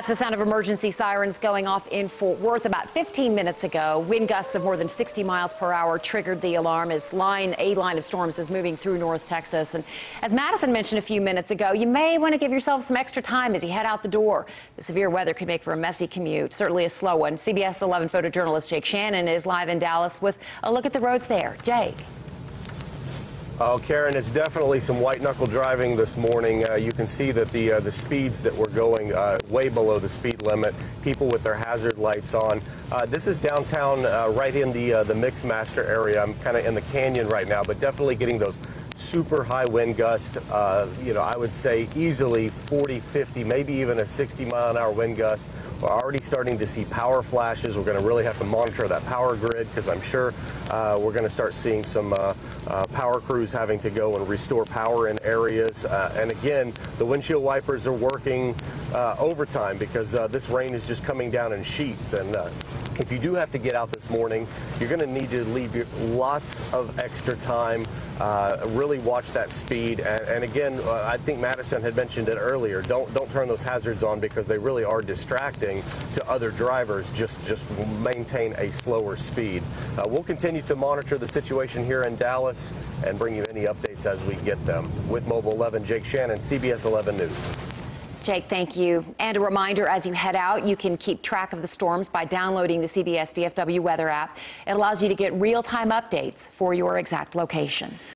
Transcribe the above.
That's the sound of emergency sirens going off in Fort Worth about 15 minutes ago. Wind gusts of more than 60 miles per hour triggered the alarm as a line of storms is moving through North Texas. And as Madison mentioned a few minutes ago, you may want to give yourself some extra time as you head out the door. The severe weather could make for a messy commute, certainly a slow one. CBS 11 photojournalist Jake Shannon is live in Dallas with a look at the roads there. Jake. Oh, Karen, it's definitely some white-knuckle driving this morning. You can see that the speeds that we're going way below the speed limit, people with their hazard lights on. This is downtown right in the Mixmaster area. I'm kind of in the canyon right now, but definitely getting those super high wind gusts. I would say easily 40, 50, maybe even a 60-mile-an-hour wind gust. We're already starting to see power flashes. We're going to really have to monitor that power grid because I'm sure we're going to start seeing some power crews having to go and restore power in areas. And again, the windshield wipers are working overtime because this rain is just coming down in sheets. And if you do have to get out this morning, you're going to need to leave lots of extra time. Really watch that speed. And again, I think Madison had mentioned it earlier. Don't turn those hazards on because they really are distracting to other drivers. Just maintain a slower speed. We'll continue to monitor the situation here in Dallas and bring you any updates as we get them. With Mobile 11, Jake Shannon, CBS 11 News. Jake, thank you. And a reminder, as you head out, you can keep track of the storms by downloading the CBS DFW weather app. It allows you to get real-time updates for your exact location.